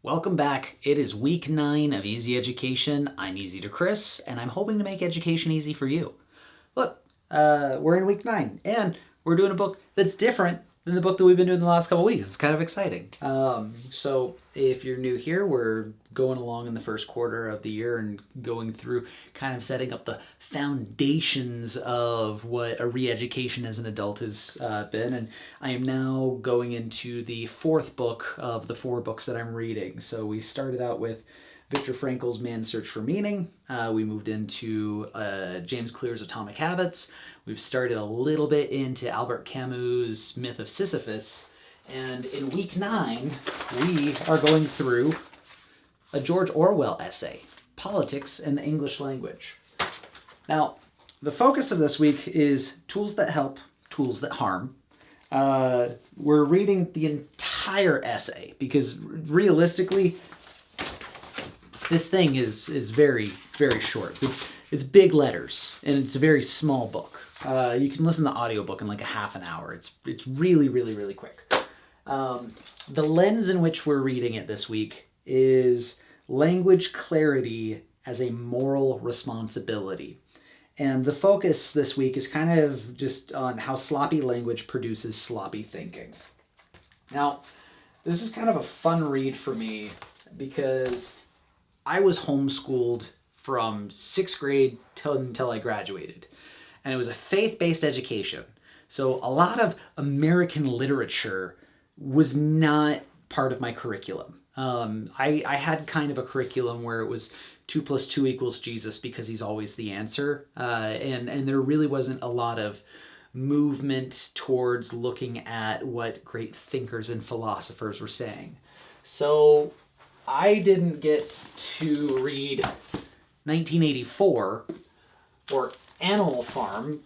Welcome back. It is week 9 of Easy Education. I'm Easy to Chris, and I'm hoping to make education easy for you. Look, we're in week 9, and we're doing a book that's different than the book that we've been doing the last couple weeks. It's kind of exciting. So if you're new here, we're going along in the first quarter of the year and going through kind of setting up the foundations of what a re-education as an adult has been. And I am now going into the fourth book of the 4 books that I'm reading. So we started out with Viktor Frankl's Man's Search for Meaning. We moved into James Clear's Atomic Habits. We've started a little bit into Albert Camus' Myth of Sisyphus. And in week 9, we are going through a George Orwell essay, Politics and the English Language. Now, the focus of this week is tools that help, tools that harm. We're reading the entire essay because realistically, this thing is very, very short. It's big letters, and it's a very small book. You can listen to the audiobook in like a half an hour. It's really, really, really quick. The lens in which we're reading it this week is language clarity as a moral responsibility. And the focus this week is kind of just on how sloppy language produces sloppy thinking. Now, this is kind of a fun read for me because I was homeschooled from 6th grade until I graduated. And it was a faith-based education. So a lot of American literature was not part of my curriculum. I had kind of a curriculum where it was 2 plus 2 equals Jesus because he's always the answer. And there really wasn't a lot of movement towards looking at what great thinkers and philosophers were saying. So I didn't get to read 1984 or Animal Farm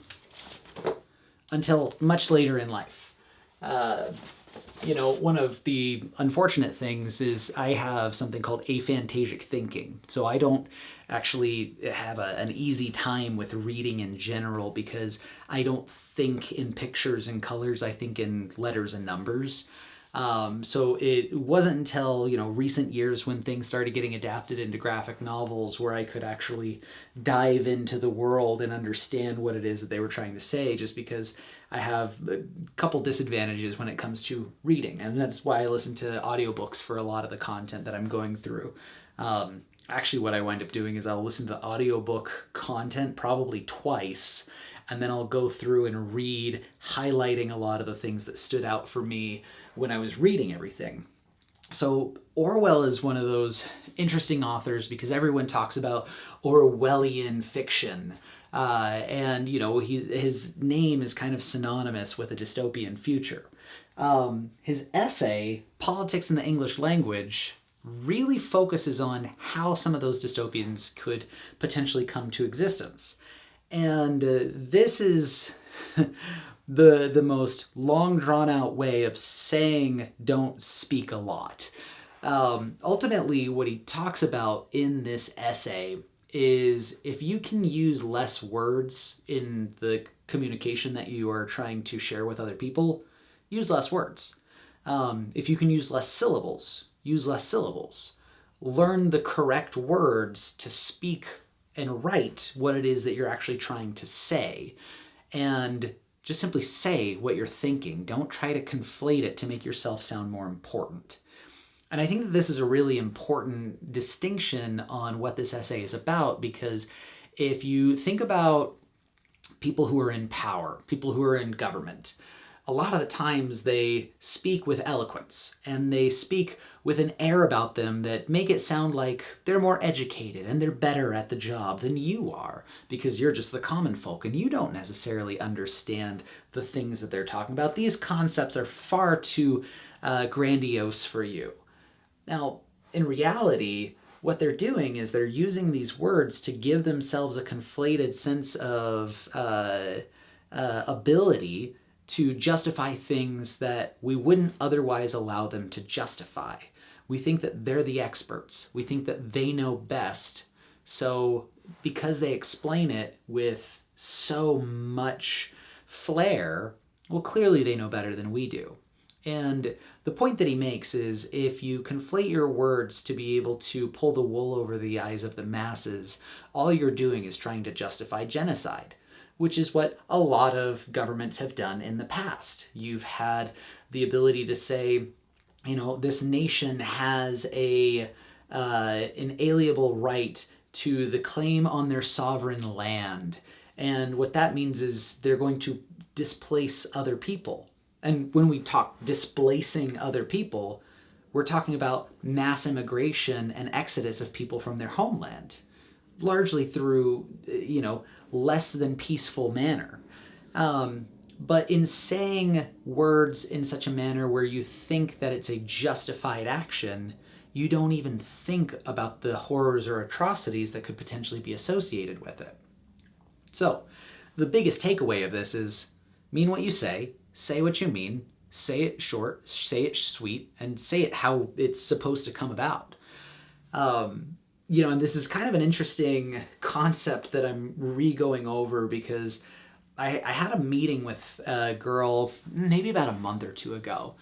until much later in life. One of the unfortunate things is I have something called aphantasic thinking. So I don't actually have an easy time with reading in general because I don't think in pictures and colors. I think in letters and numbers. So it wasn't until, recent years when things started getting adapted into graphic novels where I could actually dive into the world and understand what it is that they were trying to say, just because I have a couple disadvantages when it comes to reading. And that's why I listen to audiobooks for a lot of the content that I'm going through. Actually, what I wind up doing is I'll listen to audiobook content probably twice, and then I'll go through and read, highlighting a lot of the things that stood out for me when I was reading everything. So Orwell is one of those interesting authors because everyone talks about Orwellian fiction. His name is kind of synonymous with a dystopian future. His essay, Politics in the English Language, really focuses on how some of those dystopians could potentially come to existence. And this is the most long drawn out way of saying don't speak a lot. Ultimately, what he talks about in this essay is if you can use less words in the communication that you are trying to share with other people, use less words. If you can use less syllables, use less syllables. Learn the correct words to speak and write what it is that you're actually trying to say. And just simply say what you're thinking. Don't try to conflate it to make yourself sound more important. And I think that this is a really important distinction on what this essay is about, because if you think about people who are in power, people who are in government, a lot of the times they speak with eloquence and they speak with an air about them that make it sound like they're more educated and they're better at the job than you are, because you're just the common folk and you don't necessarily understand the things that they're talking about. These concepts are far too grandiose for you. Now, in reality, what they're doing is they're using these words to give themselves a conflated sense of ability to justify things that we wouldn't otherwise allow them to justify. We think that they're the experts. We think that they know best. So because they explain it with so much flair, well, clearly they know better than we do. And the point that he makes is if you conflate your words to be able to pull the wool over the eyes of the masses, all you're doing is trying to justify genocide, which is what a lot of governments have done in the past. You've had the ability to say, this nation has a inalienable right to the claim on their sovereign land. And what that means is they're going to displace other people. And when we talk displacing other people, we're talking about mass immigration and exodus of people from their homeland, largely through, less than peaceful manner. But in saying words in such a manner where you think that it's a justified action, you don't even think about the horrors or atrocities that could potentially be associated with it. So, the biggest takeaway of this is mean what you say what you mean, say it short, say it sweet, and say it how it's supposed to come about. And this is kind of an interesting concept that I'm re-going over because I had a meeting with a girl maybe about a month or two ago,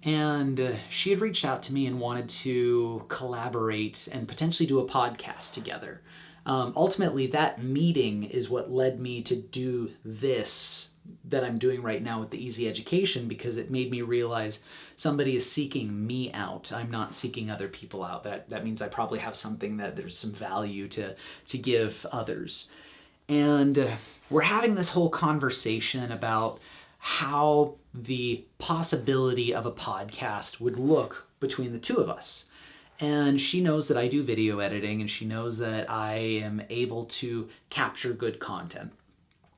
and she had reached out to me and wanted to collaborate and potentially do a podcast together. Ultimately, that meeting is what led me to do this that I'm doing right now with the Easy Education, because it made me realize somebody is seeking me out. I'm not seeking other people out. That means I probably have something that there's some value to give others. And we're having this whole conversation about how the possibility of a podcast would look between the two of us. And she knows that I do video editing, and she knows that I am able to capture good content.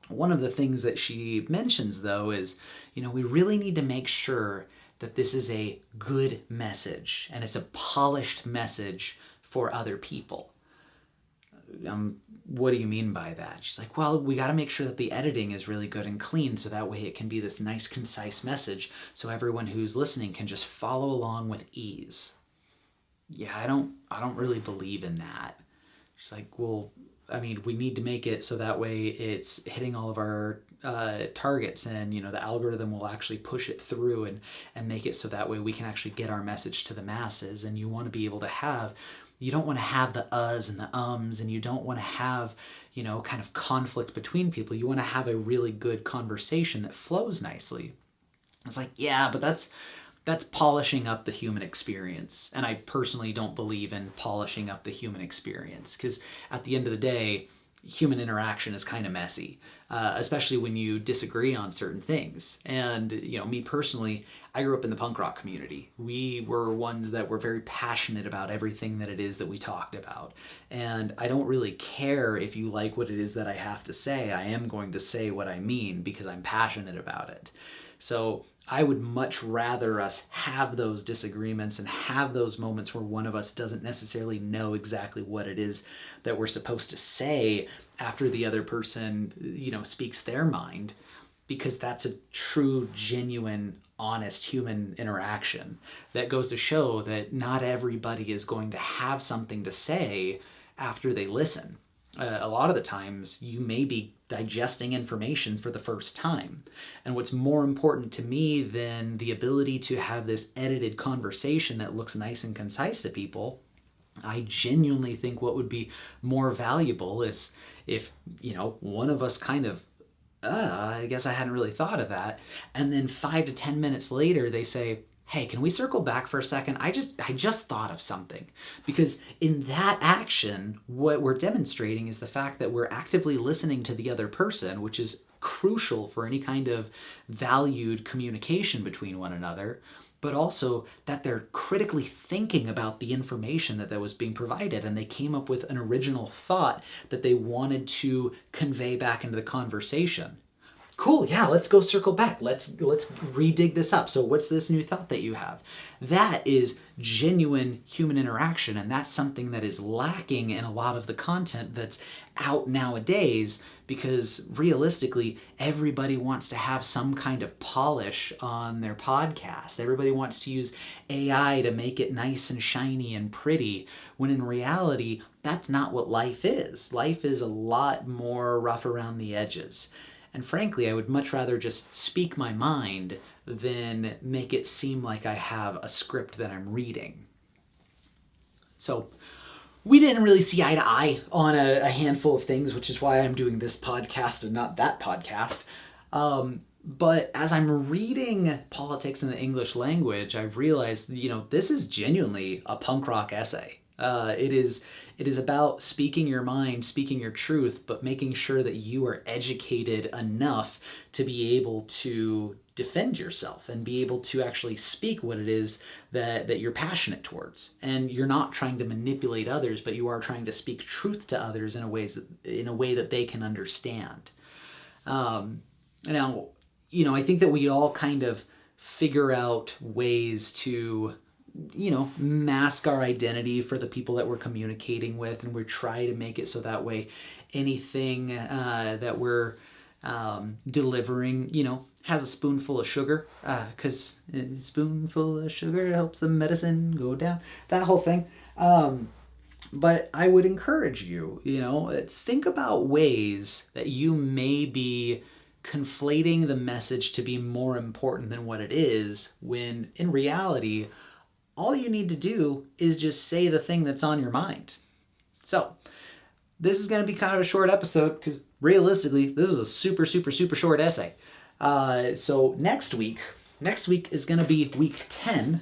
One of the things that she mentions, though, is, we really need to make sure that this is a good message and it's a polished message for other people. What do you mean by that? She's like, well, we got to make sure that the editing is really good and clean, so that way it can be this nice, concise message so everyone who's listening can just follow along with ease. Yeah, I don't really believe in that. She's like, well, we need to make it so that way it's hitting all of our targets, and the algorithm will actually push it through and make it so that way we can actually get our message to the masses. And you want to be able to you don't want to have the uhs and the ums, and you don't want to have, kind of conflict between people. You want to have a really good conversation that flows nicely. I was like, yeah, but that's polishing up the human experience. And I personally don't believe in polishing up the human experience, because at the end of the day, human interaction is kind of messy, especially when you disagree on certain things. And, me personally, I grew up in the punk rock community. We were ones that were very passionate about everything that it is that we talked about. And I don't really care if you like what it is that I have to say. I am going to say what I mean because I'm passionate about it. So I would much rather us have those disagreements and have those moments where one of us doesn't necessarily know exactly what it is that we're supposed to say after the other person, speaks their mind, because that's a true, genuine, honest human interaction that goes to show that not everybody is going to have something to say after they listen. A lot of the times you may be digesting information for the first time. And what's more important to me than the ability to have this edited conversation that looks nice and concise to people, I genuinely think what would be more valuable is if, one of us kind of, I guess I hadn't really thought of that. And then 5 to 10 minutes later, they say, hey, can we circle back for a second? I just thought of something. Because in that action, what we're demonstrating is the fact that we're actively listening to the other person, which is crucial for any kind of valued communication between one another, but also that they're critically thinking about the information that was being provided, and they came up with an original thought that they wanted to convey back into the conversation. Cool, yeah, let's go circle back. Let's redig this up. So what's this new thought that you have? That is genuine human interaction, and that's something that is lacking in a lot of the content that's out nowadays, because realistically, everybody wants to have some kind of polish on their podcast. Everybody wants to use AI to make it nice and shiny and pretty, when in reality, that's not what life is. Life is a lot more rough around the edges. And frankly, I would much rather just speak my mind than make it seem like I have a script that I'm reading. So we didn't really see eye to eye on a handful of things, which is why I'm doing this podcast and not that podcast. But as I'm reading Politics in the English Language, I've realized, this is genuinely a punk rock essay. It is about speaking your mind, speaking your truth, but making sure that you are educated enough to be able to defend yourself and be able to actually speak what it is that you're passionate towards. And you're not trying to manipulate others, but you are trying to speak truth to others in a way that they can understand. Now, I think that we all kind of figure out ways to mask our identity for the people that we're communicating with, and we try to make it so that way anything that we're delivering, has a spoonful of sugar, because a spoonful of sugar helps the medicine go down, that whole thing. But I would encourage you, think about ways that you may be conflating the message to be more important than what it is, when in reality, all you need to do is just say the thing that's on your mind. So this is going to be kind of a short episode because realistically, this was a super, super, super short essay. So next week is going to be week 10,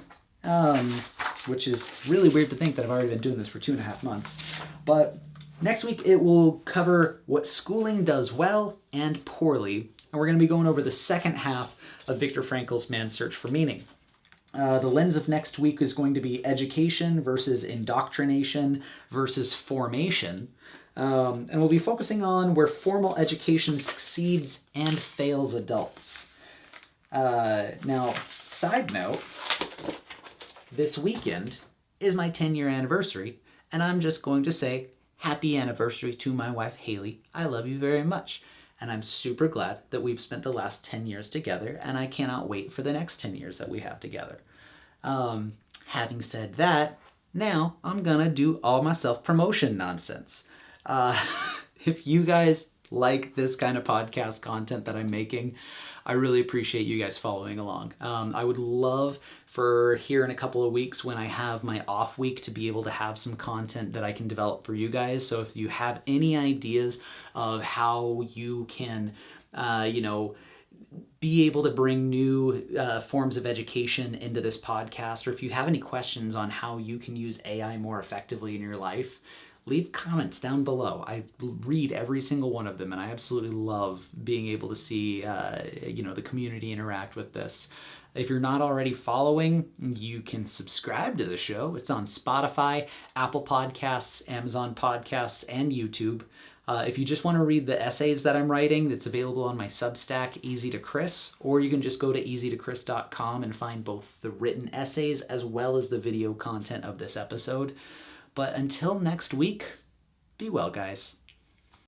which is really weird to think that I've already been doing this for 2.5 months. But next week it will cover what schooling does well and poorly. And we're going to be going over the second half of Viktor Frankl's Man's Search for Meaning. The lens of next week is going to be education versus indoctrination versus formation. And we'll be focusing on where formal education succeeds and fails adults. Now, side note, this weekend is my 10-year anniversary, and I'm just going to say happy anniversary to my wife, Haley. I love you very much. And I'm super glad that we've spent the last 10 years together, and I cannot wait for the next 10 years that we have together. Having said that, now I'm gonna do all my self-promotion nonsense. If you guys like this kind of podcast content that I'm making, I really appreciate you guys following along. I would love for here in a couple of weeks when I have my off week to be able to have some content that I can develop for you guys. So if you have any ideas of how you can, be able to bring new forms of education into this podcast, or if you have any questions on how you can use AI more effectively in your life, leave comments down below. I read every single one of them, and I absolutely love being able to see, the community interact with this. If you're not already following, you can subscribe to the show. It's on Spotify, Apple Podcasts, Amazon Podcasts, and YouTube. If you just want to read the essays that I'm writing, it's available on my Substack, Easy to Chris, or you can just go to easytochris.com and find both the written essays as well as the video content of this episode. But until next week, be well, guys.